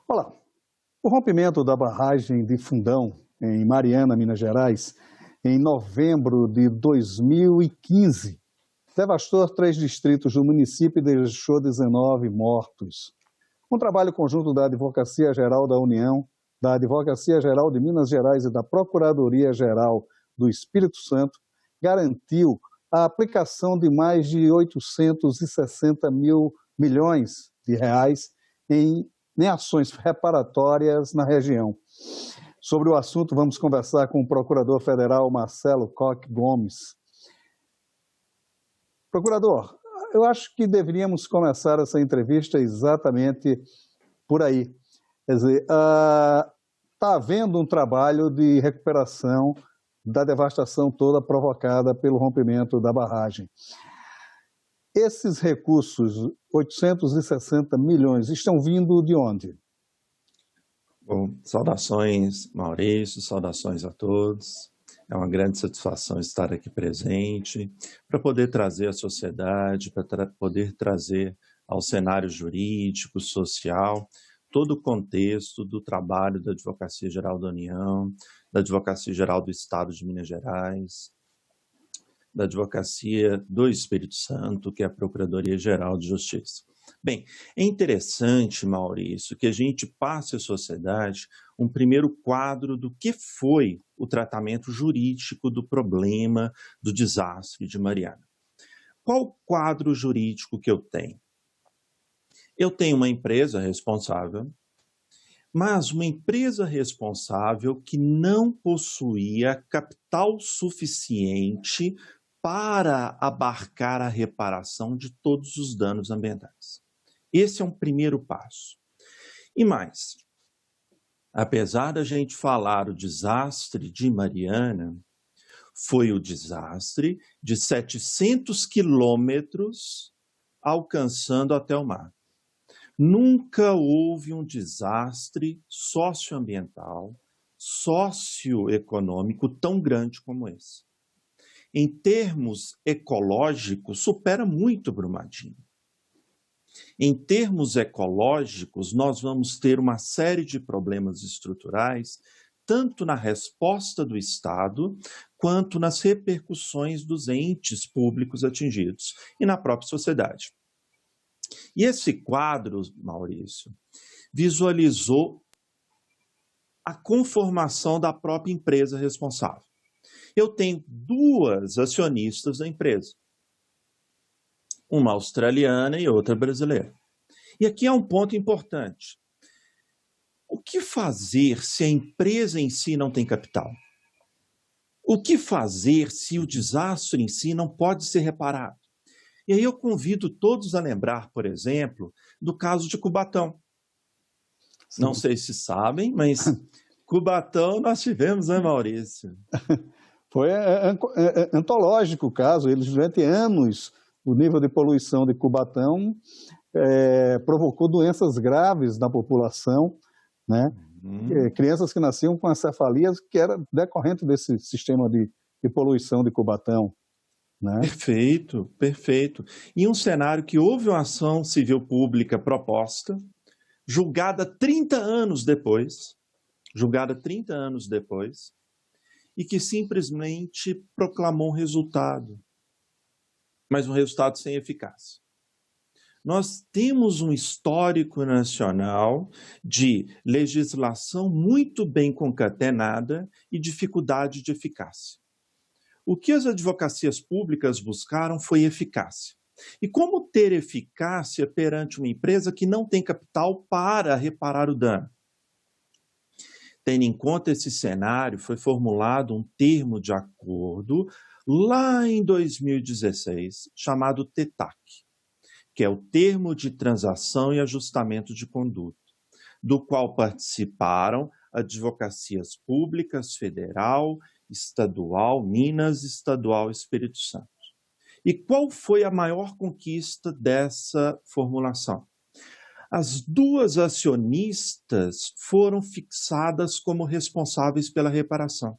Olá, o rompimento da barragem de Fundão, em Mariana, Minas Gerais, em novembro de 2015, devastou 3 distritos do município e deixou 19 mortos. Um trabalho conjunto da Advocacia Geral da União, da Advocacia Geral de Minas Gerais e da Procuradoria Geral do Espírito Santo garantiu a aplicação de mais de 860 milhões de reais em ações reparatórias na região. Sobre o assunto, vamos conversar com o Procurador Federal Marcelo Coque Gomes. Procurador, eu acho que deveríamos começar essa entrevista exatamente por aí. Quer dizer, está havendo um trabalho de recuperação da devastação toda provocada pelo rompimento da barragem. Esses recursos, 860 milhões, estão vindo de onde? Bom, saudações, Maurício, saudações a todos. É uma grande satisfação estar aqui presente para poder trazer à sociedade, para poder trazer ao cenário jurídico, social, todo o contexto do trabalho da Advocacia Geral da União, da Advocacia Geral do Estado de Minas Gerais, da Advocacia do Espírito Santo, que é a Procuradoria-Geral de Justiça. Bem, é interessante, Maurício, que a gente passe à sociedade um primeiro quadro do que foi o tratamento jurídico do problema do desastre de Mariana. Qual o quadro jurídico que eu tenho? Eu tenho uma empresa responsável, mas uma empresa responsável que não possuía capital suficiente para abarcar a reparação de todos os danos ambientais. Esse é um primeiro passo. E mais, apesar da gente falar o desastre de Mariana, foi o desastre de 700 quilômetros alcançando até o mar. Nunca houve um desastre socioambiental, socioeconômico tão grande como esse. Em termos ecológicos, supera muito Brumadinho. Em termos ecológicos, nós vamos ter uma série de problemas estruturais, tanto na resposta do Estado, quanto nas repercussões dos entes públicos atingidos e na própria sociedade. E esse quadro, Maurício, visualizou a conformação da própria empresa responsável. Eu tenho duas acionistas da empresa, uma australiana e outra brasileira. E aqui é um ponto importante. O que fazer se a empresa em si não tem capital? O que fazer se o desastre em si não pode ser reparado? E aí eu convido todos a lembrar, por exemplo, do caso de Cubatão. Sim. Não sei se sabem, mas Cubatão nós tivemos, né, Maurício? Foi antológico o caso. Eles, durante anos, o nível de poluição de Cubatão provocou doenças graves na população, né? Crianças que nasciam com encefalias que era decorrente desse sistema de poluição de Cubatão. Né? Perfeito, perfeito. E um cenário que houve uma ação civil pública proposta, julgada 30 anos depois, e que simplesmente proclamou um resultado, mas um resultado sem eficácia. Nós temos um histórico nacional de legislação muito bem concatenada e dificuldade de eficácia. O que as advocacias públicas buscaram foi eficácia. E como ter eficácia perante uma empresa que não tem capital para reparar o dano? Tendo em conta esse cenário, foi formulado um termo de acordo lá em 2016, chamado TETAC, que é o Termo de Transação e Ajustamento de Conduta, do qual participaram advocacias públicas, federal, estadual, Minas, estadual, Espírito Santo. E qual foi a maior conquista dessa formulação? As duas acionistas foram fixadas como responsáveis pela reparação.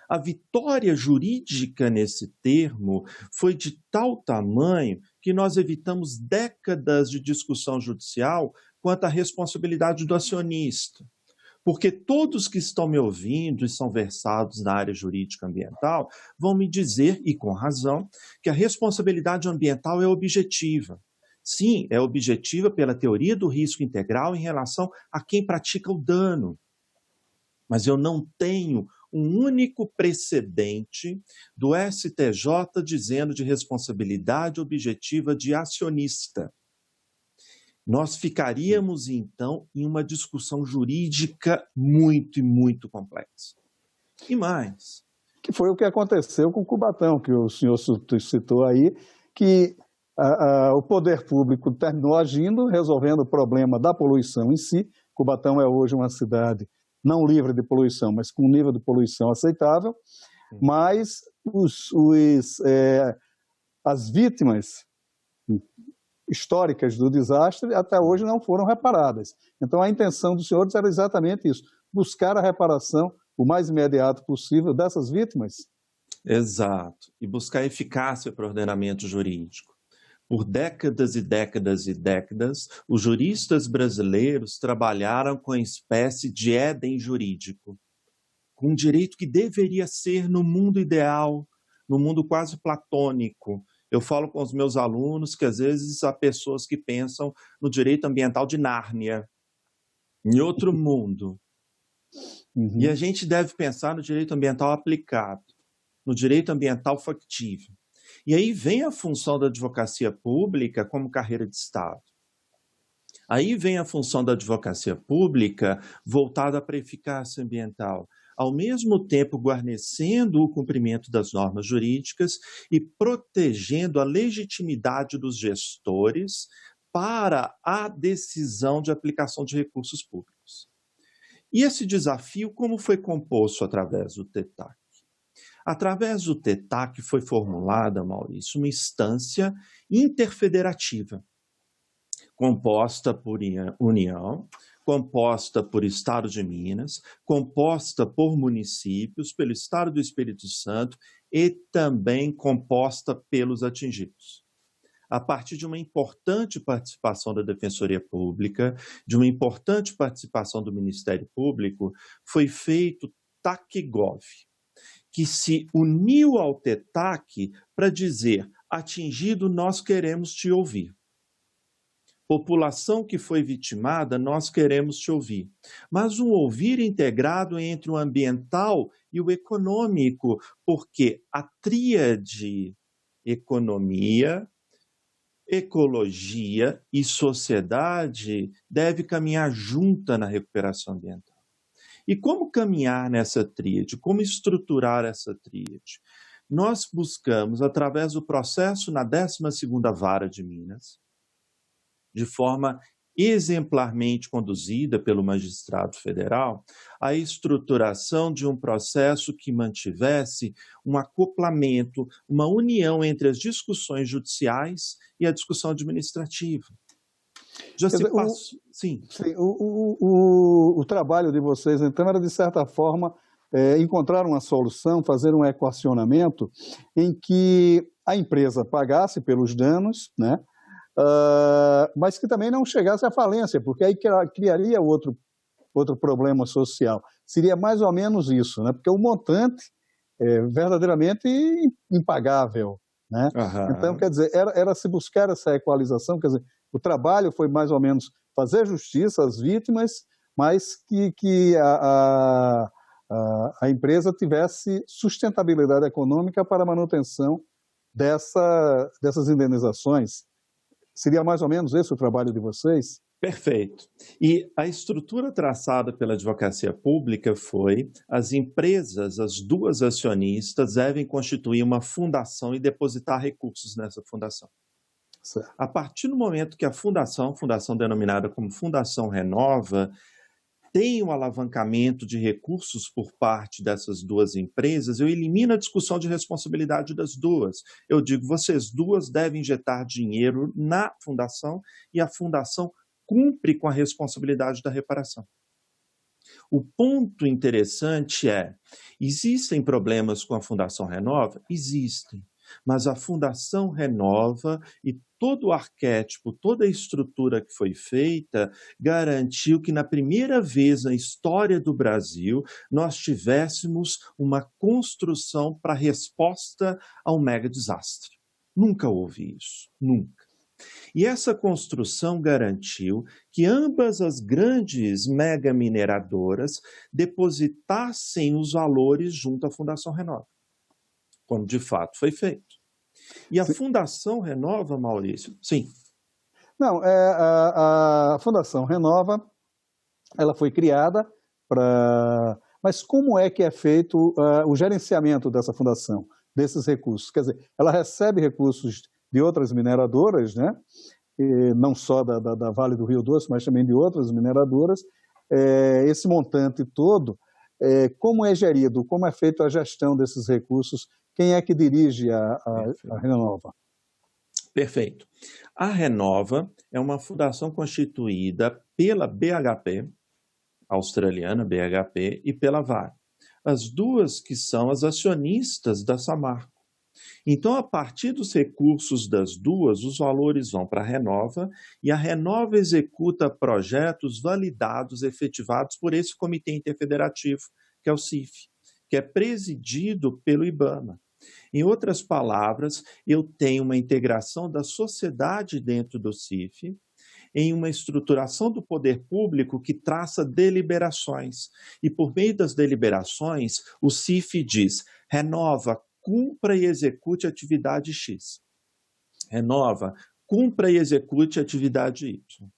A vitória jurídica nesse termo foi de tal tamanho que nós evitamos décadas de discussão judicial quanto à responsabilidade do acionista. Porque todos que estão me ouvindo e são versados na área jurídica ambiental vão me dizer, e com razão, que a responsabilidade ambiental é objetiva. Sim, é objetiva pela teoria do risco integral em relação a quem pratica o dano. Mas eu não tenho um único precedente do STJ dizendo de responsabilidade objetiva de acionista. Nós ficaríamos, então, em uma discussão jurídica muito e muito complexa. E mais. Que foi o que aconteceu com o Cubatão, que o senhor citou aí, que o poder público terminou agindo, resolvendo o problema da poluição em si. Cubatão é hoje uma cidade não livre de poluição, mas com um nível de poluição aceitável, mas as vítimas históricas do desastre até hoje não foram reparadas. Então a intenção dos senhores era exatamente isso, buscar a reparação o mais imediato possível dessas vítimas. Exato, e buscar eficácia para o ordenamento jurídico. Por décadas e décadas e décadas, os juristas brasileiros trabalharam com a espécie de Éden jurídico, com um direito que deveria ser no mundo ideal, no mundo quase platônico. Eu falo com os meus alunos que às vezes há pessoas que pensam no direito ambiental de Nárnia, em outro mundo. Uhum. E a gente deve pensar no direito ambiental aplicado, no direito ambiental factível. E aí vem a função da advocacia pública como carreira de Estado. Aí vem a função da advocacia pública voltada para a eficácia ambiental, ao mesmo tempo guarnecendo o cumprimento das normas jurídicas e protegendo a legitimidade dos gestores para a decisão de aplicação de recursos públicos. E esse desafio, como foi composto através do TETAC? Através do TETAC foi formulada, Maurício, uma instância interfederativa, composta por União, composta por Estado de Minas, composta por municípios, pelo Estado do Espírito Santo e também composta pelos atingidos. A partir de uma importante participação da Defensoria Pública, de uma importante participação do Ministério Público, foi feito TACGov, que se uniu ao TETAC para dizer: atingido, nós queremos te ouvir. População que foi vitimada, nós queremos te ouvir. Mas um ouvir integrado entre o ambiental e o econômico, porque a tríade economia, ecologia e sociedade deve caminhar junta na recuperação ambiental. E como caminhar nessa tríade? Como estruturar essa tríade? Nós buscamos, através do processo na 12ª Vara de Minas, de forma exemplarmente conduzida pelo magistrado federal, a estruturação de um processo que mantivesse um acoplamento, uma união entre as discussões judiciais e a discussão administrativa. Já se passou... Sim. O trabalho de vocês, então, era, de certa forma, encontrar uma solução, fazer um equacionamento em que a empresa pagasse pelos danos, né? Mas que também não chegasse à falência, porque aí criaria outro problema social. Seria mais ou menos isso, né? Porque o montante é verdadeiramente impagável, né? Uhum. Então, quer dizer, era se buscar essa equalização, quer dizer, o trabalho foi mais ou menos fazer justiça às vítimas, mas que a empresa tivesse sustentabilidade econômica para a manutenção dessas indenizações. Seria mais ou menos esse o trabalho de vocês? Perfeito. E a estrutura traçada pela advocacia pública foi: as empresas, as duas acionistas, devem constituir uma fundação e depositar recursos nessa fundação. Certo. A partir do momento que a fundação denominada como Fundação Renova, tem um alavancamento de recursos por parte dessas duas empresas, eu elimino a discussão de responsabilidade das duas. Eu digo: vocês duas devem injetar dinheiro na fundação e a fundação cumpre com a responsabilidade da reparação. O ponto interessante é: existem problemas com a Fundação Renova? Existem. mas a Fundação Renova e todo o arquétipo, toda a estrutura que foi feita, garantiu que na primeira vez na história do Brasil, nós tivéssemos uma construção para resposta a um mega desastre. Nunca houve isso, nunca. E essa construção garantiu que ambas as grandes mega mineradoras depositassem os valores junto à Fundação Renova, como de fato foi feito. E a Fundação Renova, Maurício, sim. Não, a Fundação Renova, ela foi criada para... Mas como é que é feito o gerenciamento dessa fundação, desses recursos? Quer dizer, ela recebe recursos de outras mineradoras, né? E não só da Vale do Rio Doce, mas também de outras mineradoras. Esse montante todo, como é gerido, como é feita a gestão desses recursos, quem é que dirige a Renova? Perfeito. A Renova é uma fundação constituída pela BHP, australiana, BHP, e pela Vale. As duas que são as acionistas da Samarco. Então, a partir dos recursos das duas, os valores vão para a Renova e a Renova executa projetos validados, efetivados por esse Comitê Interfederativo, que é o CIF, que é presidido pelo IBAMA. Em outras palavras, eu tenho uma integração da sociedade dentro do CIF, em uma estruturação do poder público que traça deliberações. E por meio das deliberações, o CIF diz: Renova, cumpra e execute atividade X. Renova, cumpra e execute atividade Y.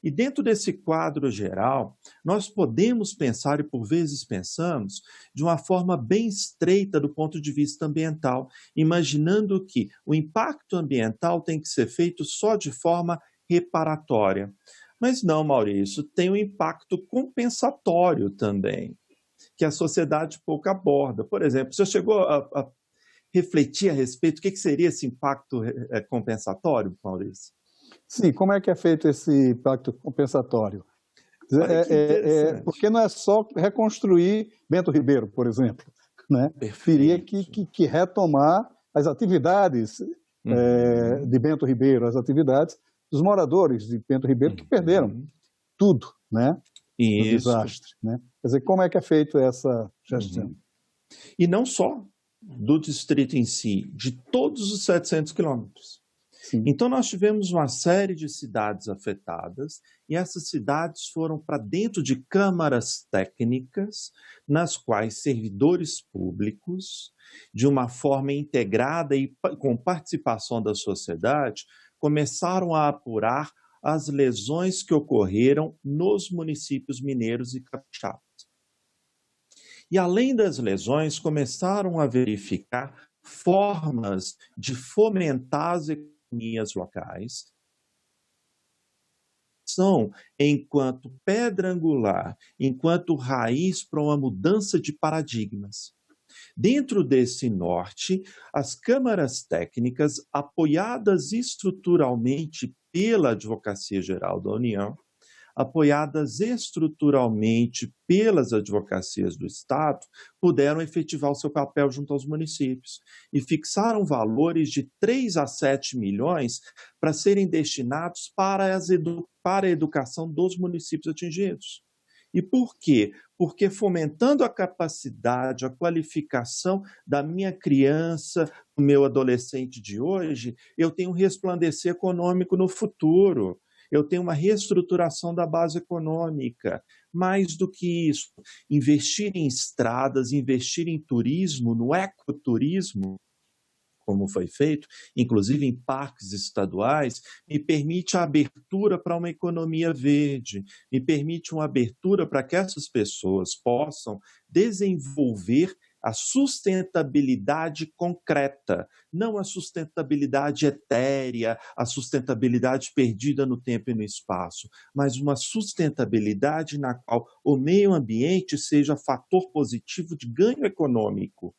E dentro desse quadro geral, nós podemos pensar, e por vezes pensamos, de uma forma bem estreita do ponto de vista ambiental, imaginando que o impacto ambiental tem que ser feito só de forma reparatória. Mas não, Maurício, tem um impacto compensatório também, que a sociedade pouco aborda. Por exemplo, você chegou a refletir a respeito do que seria esse impacto compensatório, Maurício? Sim, como é que é feito esse impacto compensatório? Porque não é só reconstruir Bento Ribeiro, por exemplo, né? Teria que retomar as atividades de Bento Ribeiro, as atividades dos moradores de Bento Ribeiro que perderam tudo, né? No desastre, né? Quer dizer, como é que é feito essa gestão? E não só do distrito em si, de todos os 700 quilômetros. Então, nós tivemos uma série de cidades afetadas e essas cidades foram para dentro de câmaras técnicas, nas quais servidores públicos, de uma forma integrada e com participação da sociedade, começaram a apurar as lesões que ocorreram nos municípios mineiros e capixabas. E, além das lesões, começaram a verificar formas de fomentar as economias locais, são enquanto pedra angular, enquanto raiz para uma mudança de paradigmas. Dentro desse norte, as câmaras técnicas, apoiadas estruturalmente pela Advocacia Geral da União, apoiadas estruturalmente pelas advocacias do Estado, puderam efetivar o seu papel junto aos municípios e fixaram valores de 3 a 7 milhões para serem destinados para a educação dos municípios atingidos. E por quê? Porque fomentando a capacidade, a qualificação da minha criança, do meu adolescente de hoje, eu tenho um resplandecer econômico no futuro. Eu tenho uma reestruturação da base econômica. Mais do que isso, investir em estradas, investir em turismo, no ecoturismo, como foi feito, inclusive em parques estaduais, me permite a abertura para uma economia verde, me permite uma abertura para que essas pessoas possam desenvolver a sustentabilidade concreta, não a sustentabilidade etérea, a sustentabilidade perdida no tempo e no espaço, mas uma sustentabilidade na qual o meio ambiente seja fator positivo de ganho econômico.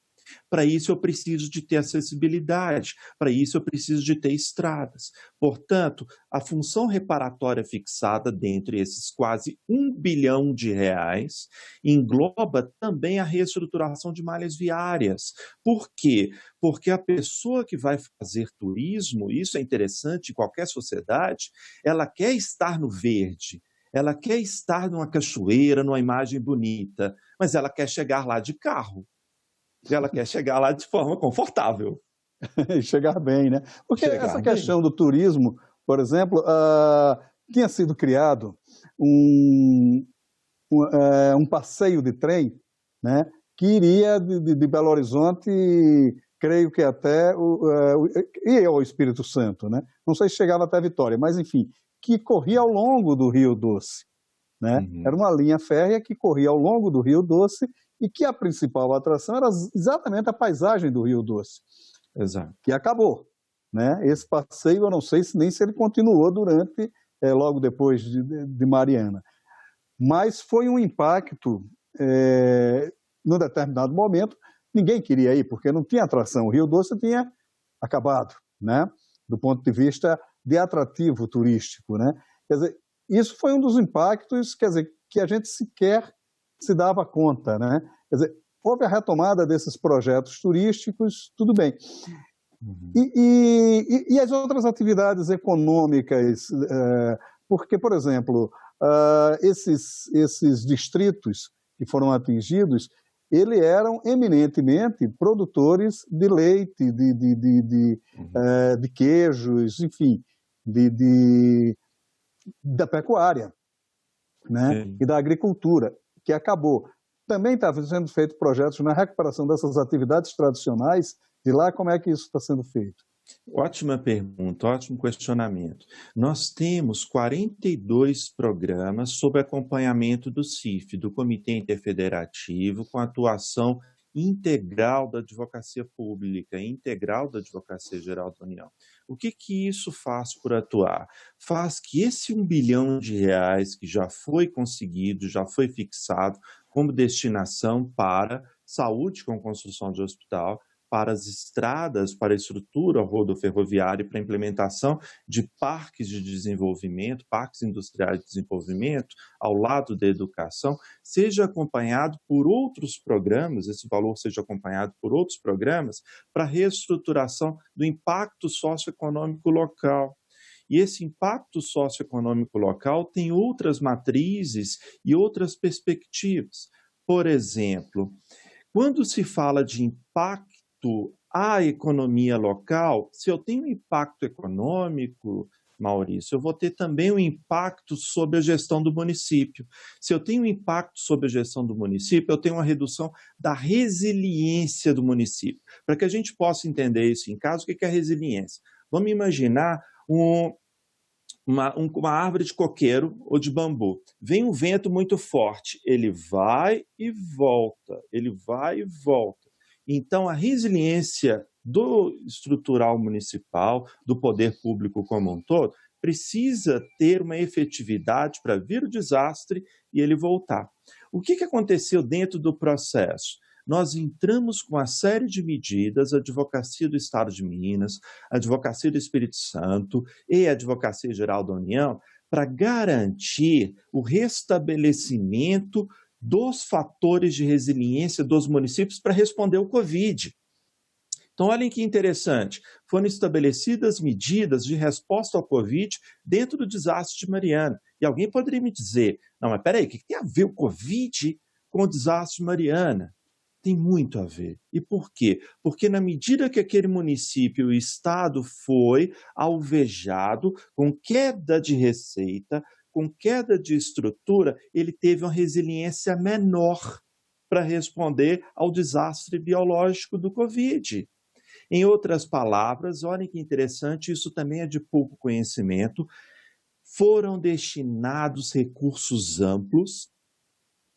Para isso eu preciso de ter acessibilidade, para isso eu preciso de ter estradas. Portanto, a função reparatória fixada dentre esses quase 1 bilhão de reais engloba também a reestruturação de malhas viárias. Por quê? Porque a pessoa que vai fazer turismo, isso é interessante em qualquer sociedade, ela quer estar no verde, ela quer estar numa cachoeira, numa imagem bonita, mas ela quer chegar lá de carro, ela quer chegar lá de forma confortável. E chegar bem, né? Porque Chegar essa bem. questão do turismo, por exemplo, tinha sido criado um passeio de trem, né, que iria de Belo Horizonte, creio que até ia ao Espírito Santo, né? Não sei se chegava até Vitória, mas enfim, que corria ao longo do Rio Doce, né? Era uma linha férrea que corria ao longo do Rio Doce e que a principal atração era exatamente a paisagem do Rio Doce. Exato. Que acabou, né? Esse passeio, eu não sei nem se ele continuou durante, logo depois de Mariana. Mas foi um impacto, num determinado momento, ninguém queria ir, porque não tinha atração. O Rio Doce tinha acabado, né? Do ponto de vista de atrativo turístico, né? Quer dizer, isso foi um dos impactos, quer dizer, que a gente sequer se dava conta, né? Quer dizer, houve a retomada desses projetos turísticos, tudo bem. E as outras atividades econômicas, porque, por exemplo, esses distritos que foram atingidos, eles eram eminentemente produtores de leite, de queijos, enfim, da pecuária, né? E da agricultura, que acabou. Também está sendo feito projetos na recuperação dessas atividades tradicionais. De lá, como é que isso está sendo feito? Ótima pergunta, ótimo questionamento. Nós temos 42 programas sob acompanhamento do CIF, do Comitê Interfederativo, com atuação integral da Advocacia Pública, integral da Advocacia Geral da União. O que isso faz por atuar? Faz que esse R$1 bilhão que já foi conseguido, já foi fixado como destinação para saúde com construção de hospital, para as estradas, para a estrutura rodoferroviária e para a implementação de parques de desenvolvimento, parques industriais de desenvolvimento, ao lado da educação, seja acompanhado por outros programas, esse valor seja acompanhado por outros programas, para a reestruturação do impacto socioeconômico local. E esse impacto socioeconômico local tem outras matrizes e outras perspectivas. Por exemplo, quando se fala de impacto à economia local, se eu tenho um impacto econômico, Maurício, eu vou ter também um impacto sobre a gestão do município. Se eu tenho um impacto sobre a gestão do município, eu tenho uma redução da resiliência do município. Para que a gente possa entender isso em casa, o que é resiliência? Vamos imaginar uma árvore de coqueiro ou de bambu. Vem um vento muito forte, ele vai e volta, ele vai e volta. Então, a resiliência do estrutural municipal, do poder público como um todo, precisa ter uma efetividade para vir o desastre e ele voltar. O que aconteceu dentro do processo? Nós entramos com uma série de medidas, a Advocacia do Estado de Minas, a Advocacia do Espírito Santo e a Advocacia Geral da União, para garantir o restabelecimento dos fatores de resiliência dos municípios para responder ao Covid. Então, olhem que interessante, foram estabelecidas medidas de resposta ao Covid dentro do desastre de Mariana. E alguém poderia me dizer, não, mas peraí, o que tem a ver o Covid com o desastre de Mariana? Tem muito a ver. E por quê? Porque na medida que aquele município, o estado foi alvejado com queda de receita, com queda de estrutura, ele teve uma resiliência menor para responder ao desastre biológico do Covid. Em outras palavras, olhem que interessante, isso também é de pouco conhecimento, foram destinados recursos amplos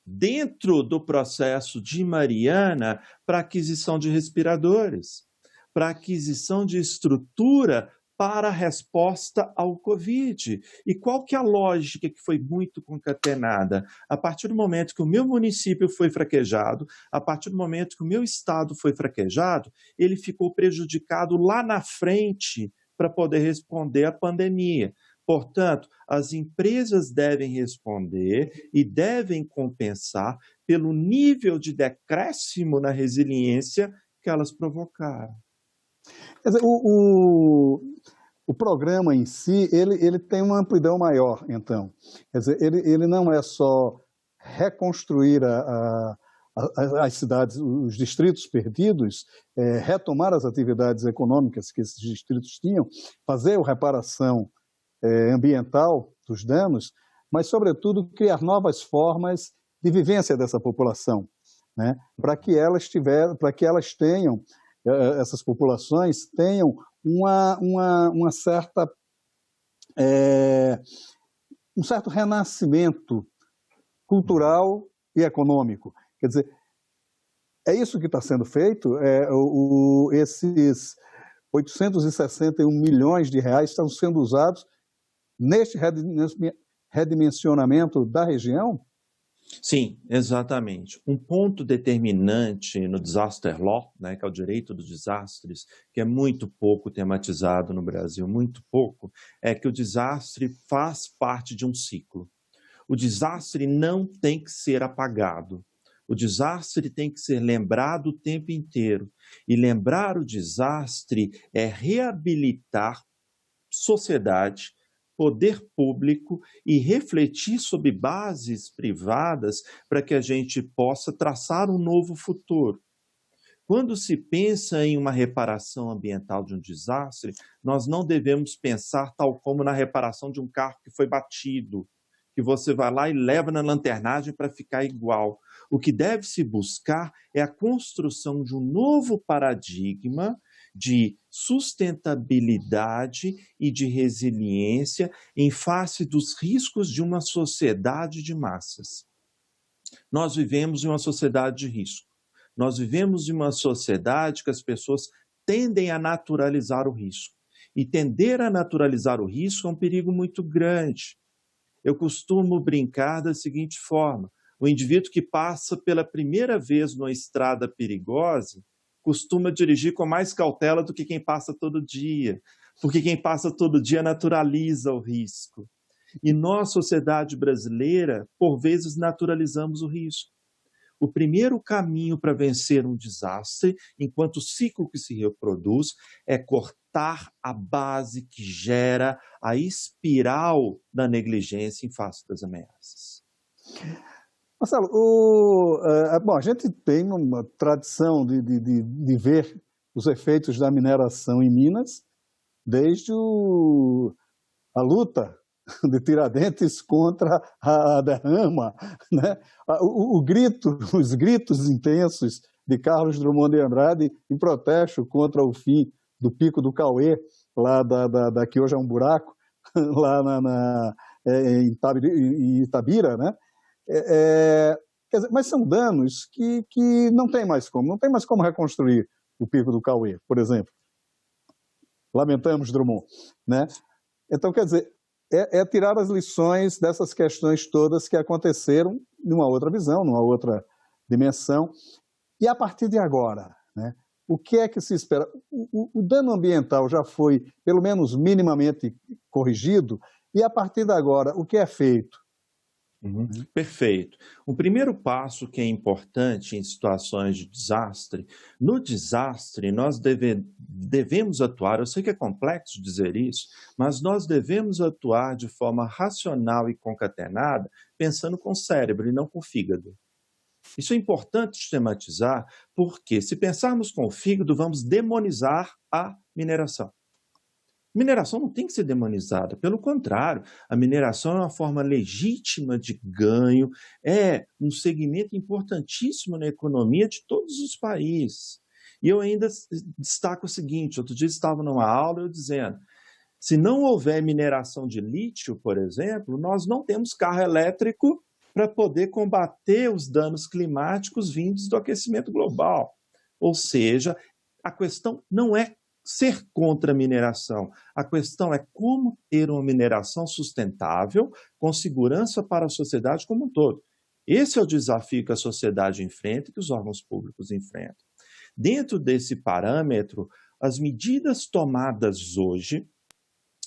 dentro do processo de Mariana para aquisição de respiradores, para aquisição de estrutura para a resposta ao Covid. E qual que é a lógica que foi muito concatenada? A partir do momento que o meu município foi fraquejado, a partir do momento que o meu estado foi fraquejado, ele ficou prejudicado lá na frente para poder responder à pandemia. Portanto, as empresas devem responder e devem compensar pelo nível de decréscimo na resiliência que elas provocaram. Quer dizer, o programa em si, ele tem uma amplidão maior, então. Quer dizer, ele não é só reconstruir as cidades, os distritos perdidos, retomar as atividades econômicas que esses distritos tinham, fazer a reparação ambiental dos danos, mas, sobretudo, criar novas formas de vivência dessa população, né? Para que elas tenham, essas populações tenham uma certa, um certo renascimento cultural e econômico. Quer dizer, é isso que está sendo feito. Esses 861 milhões de reais estão sendo usados neste redimensionamento da região? Sim, exatamente. Um ponto determinante no disaster law, né, que é o direito dos desastres, que é muito pouco tematizado no Brasil, muito pouco, é que o desastre faz parte de um ciclo. O desastre não tem que ser apagado. O desastre tem que ser lembrado o tempo inteiro. E lembrar o desastre é reabilitar sociedade, poder público e refletir sobre bases privadas para que a gente possa traçar um novo futuro. Quando se pensa em uma reparação ambiental de um desastre, nós não devemos pensar tal como na reparação de um carro que foi batido, que você vai lá e leva na lanternagem para ficar igual. O que deve se buscar é a construção de um novo paradigma de sustentabilidade e de resiliência em face dos riscos de uma sociedade de massas. Nós vivemos em uma sociedade de risco. Nós vivemos em uma sociedade que as pessoas tendem a naturalizar o risco. E tender a naturalizar o risco é um perigo muito grande. Eu costumo brincar da seguinte forma: o indivíduo que passa pela primeira vez numa estrada perigosa costuma dirigir com mais cautela do que quem passa todo dia, porque quem passa todo dia naturaliza o risco. E nós, sociedade brasileira, por vezes naturalizamos o risco. O primeiro caminho para vencer um desastre, enquanto ciclo que se reproduz, é cortar a base que gera a espiral da negligência em face das ameaças. Marcelo, bom, a gente tem uma tradição de ver os efeitos da mineração em Minas desde a luta de Tiradentes contra a derrama, né? Os gritos intensos de Carlos Drummond de Andrade em protesto contra o fim do Pico do Cauê, lá da que hoje é um buraco, lá em Itabira, né? Quer dizer, mas são danos que não tem mais como reconstruir o Pico do Cauê, por exemplo. Lamentamos, Drummond, né? Então, quer dizer, tirar as lições dessas questões todas que aconteceram numa outra visão, numa outra dimensão. E a partir de agora, né, o que é que se espera? O dano ambiental já foi, pelo menos minimamente, corrigido, e a partir de agora, o que é feito? Perfeito. O primeiro passo que é importante em situações de desastre, no desastre nós devemos atuar, eu sei que é complexo dizer isso, mas nós devemos atuar de forma racional e concatenada, pensando com o cérebro e não com o fígado. Isso é importante sistematizar, porque se pensarmos com o fígado, vamos demonizar a mineração. Mineração não tem que ser demonizada, pelo contrário, a mineração é uma forma legítima de ganho, é um segmento importantíssimo na economia de todos os países. E eu ainda destaco o seguinte: outro dia estava numa aula eu dizendo, se não houver mineração de lítio, por exemplo, nós não temos carro elétrico para poder combater os danos climáticos vindos do aquecimento global. Ou seja, a questão não é ser contra a mineração. A questão é como ter uma mineração sustentável, com segurança para a sociedade como um todo. Esse é o desafio que a sociedade enfrenta e que os órgãos públicos enfrentam. Dentro desse parâmetro, as medidas tomadas hoje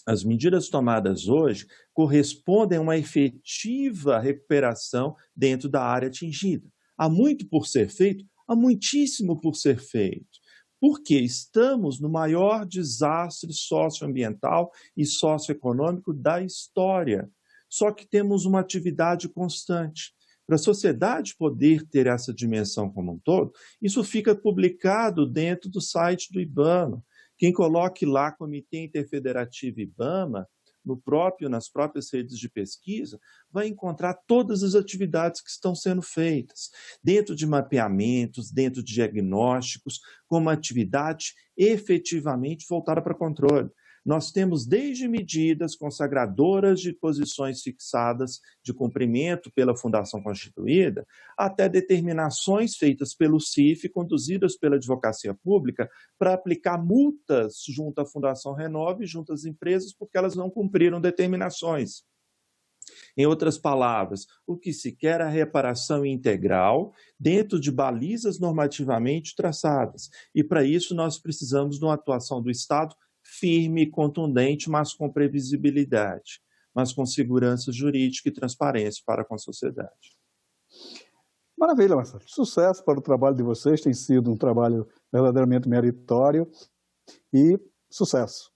As medidas tomadas hoje correspondem a uma efetiva recuperação dentro da área atingida. Há muito por ser feito, há muitíssimo por ser feito, porque estamos no maior desastre socioambiental e socioeconômico da história. Só que temos uma atividade constante. Para a sociedade poder ter essa dimensão como um todo, isso fica publicado dentro do site do IBAMA. Quem coloque lá Comitê Interfederativo IBAMA, nas próprias redes de pesquisa, vai encontrar todas as atividades que estão sendo feitas, dentro de mapeamentos, dentro de diagnósticos, com uma atividade efetivamente voltada para controle. Nós temos desde medidas consagradoras de posições fixadas de cumprimento pela Fundação Constituída, até determinações feitas pelo CIF, conduzidas pela Advocacia Pública, para aplicar multas junto à Fundação Renove e junto às empresas, porque elas não cumpriram determinações. Em outras palavras, o que se quer é a reparação integral dentro de balizas normativamente traçadas. E para isso nós precisamos de uma atuação do Estado firme e contundente, mas com previsibilidade, mas com segurança jurídica e transparência para com a sociedade. Maravilha, Marcelo. Sucesso para o trabalho de vocês, tem sido um trabalho verdadeiramente meritório e sucesso.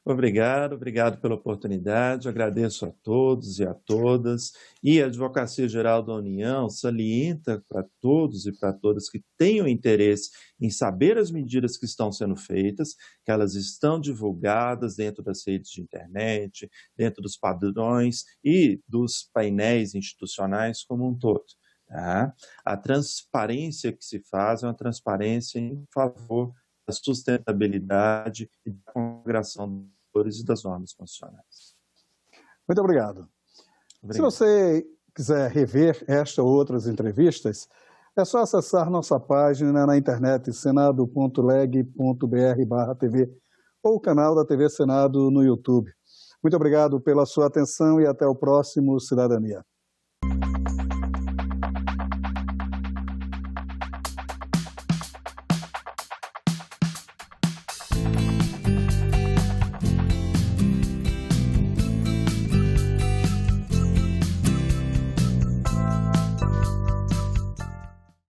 Obrigado pela oportunidade, agradeço a todos e a todas, e a Advocacia Geral da União salienta para todos e para todas que tenham interesse em saber as medidas que estão sendo feitas, que elas estão divulgadas dentro das redes de internet, dentro dos padrões e dos painéis institucionais como um todo. Tá? A transparência que se faz é uma transparência em favor da sustentabilidade e da congregação dos valores e das normas constitucionais. Muito obrigado. Se você quiser rever esta ou outras entrevistas, é só acessar nossa página na internet senado.leg.br/TV ou o canal da TV Senado no YouTube. Muito obrigado pela sua atenção e até o próximo Cidadania.